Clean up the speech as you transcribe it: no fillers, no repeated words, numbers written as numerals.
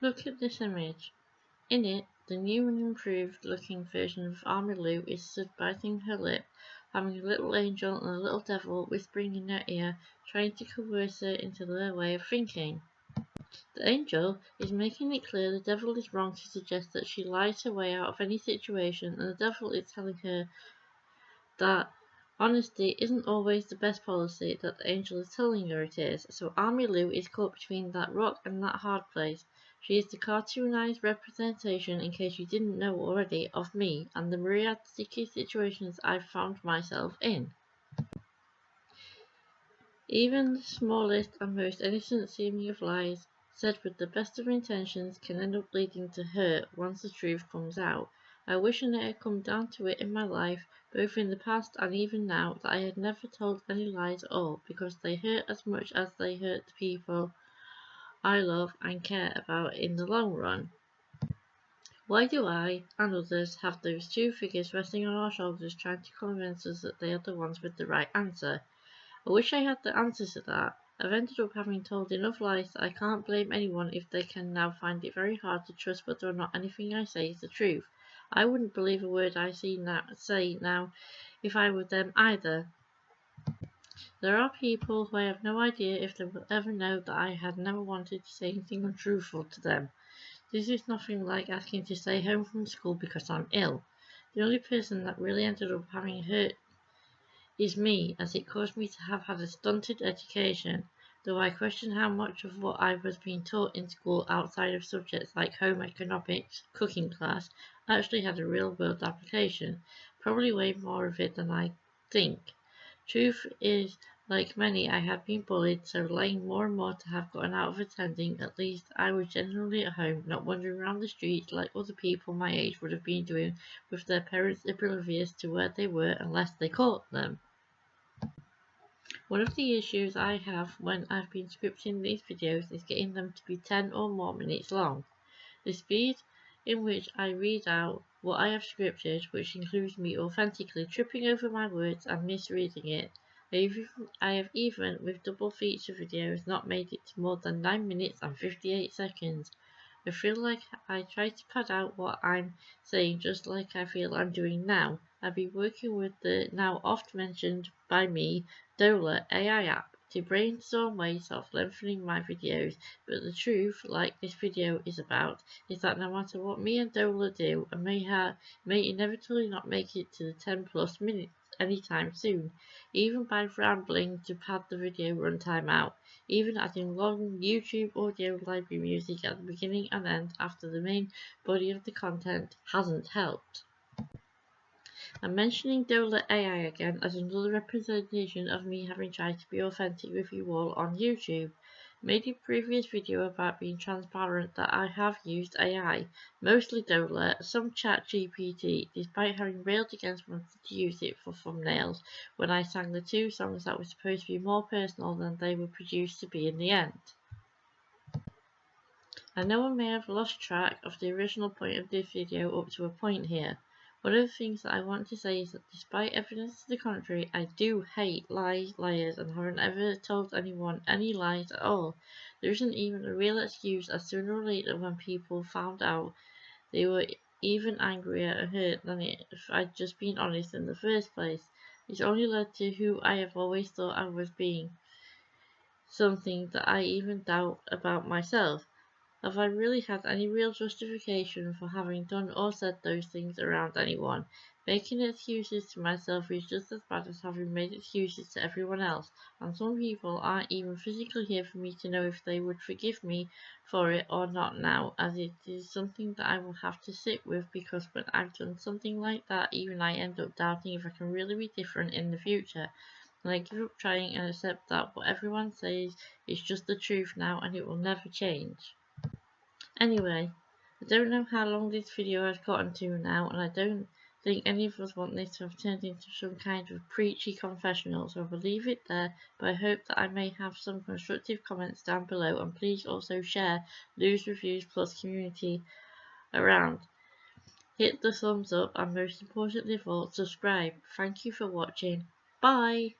Look at this image. In it, the new and improved looking version of Army Lou is stood biting her lip, having a little angel and a little devil whispering in her ear, trying to coerce her into their way of thinking. The angel is making it clear the devil is wrong to suggest that she lies her way out of any situation, and the devil is telling her that honesty isn't always the best policy that the angel is telling her it is. So Army Lou is caught between that rock and that hard place. She is the cartoonized representation, in case you didn't know already, of me and the myriad sticky situations I've found myself in. Even the smallest and most innocent seeming of lies, said with the best of intentions, can end up leading to hurt once the truth comes out. I wish it had come down to it in my life, both in the past and even now, that I had never told any lies at all, because they hurt as much as they hurt the people I love and care about in the long run. Why do I and others have those two figures resting on our shoulders trying to convince us that they are the ones with the right answer? I wish I had the answer to that. I've ended up having told enough lies that I can't blame anyone if they can now find it very hard to trust whether or not anything I say is the truth. I wouldn't believe a word I say now if I were them either. There are people who I have no idea if they will ever know that I had never wanted to say anything untruthful to them. This is nothing like asking to stay home from school because I'm ill. The only person that really ended up having hurt is me, as it caused me to have had a stunted education, though I question how much of what I was being taught in school outside of subjects like home economics, cooking class, actually had a real-world application. Probably way more of it than I think. Truth is, like many, I had been bullied, so lying more and more to have gotten out of attending. At least I was generally at home, not wandering around the streets like other people my age would have been doing, with their parents oblivious to where they were unless they caught them. One of the issues I have when I've been scripting these videos is getting them to be 10 or more minutes long. The speed in which I read out what I have scripted, which includes me authentically tripping over my words and misreading it. I have even, with double feature videos, not made it to more than 9 minutes and 58 seconds. I feel like I try to pad out what I'm saying, just like I feel I'm doing now. I've been working with the now oft mentioned by me Dola AI app to brainstorm ways of lengthening my videos, but the truth, like this video is about, is that no matter what me and Dola do, I may inevitably not make it to the 10 plus minutes anytime soon, even by rambling to pad the video runtime out. Even adding long YouTube audio library music at the beginning and end after the main body of the content hasn't helped. I'm mentioning Dola AI again as another representation of me having tried to be authentic with you all on YouTube. I made a previous video about being transparent that I have used AI, mostly Dola, some ChatGPT, despite having railed against wanting to use it for thumbnails when I sang the two songs that were supposed to be more personal than they were produced to be in the end. I know I may have lost track of the original point of this video up to a point here. One of the things that I want to say is that despite evidence to the contrary, I do hate liars, and haven't ever told anyone any lies at all. There isn't even a real excuse, as sooner or later when people found out, they were even angrier and hurt than if I'd just been honest in the first place. It's only led to who I have always thought I was being, something that I even doubt about myself. Have I really had any real justification for having done or said those things around anyone? Making excuses to myself is just as bad as having made excuses to everyone else, and some people aren't even physically here for me to know if they would forgive me for it or not now, as it is something that I will have to sit with, because when I've done something like that, even I end up doubting if I can really be different in the future. And I give up trying and accept that what everyone says is just the truth now, and it will never change. Anyway, I don't know how long this video has gotten to now, and I don't think any of us want this to have turned into some kind of preachy confessional, so I will leave it there, but I hope that I may have some constructive comments down below, and please also share Lou's Reviews Plus community around. Hit the thumbs up, and most importantly of all, subscribe. Thank you for watching. Bye!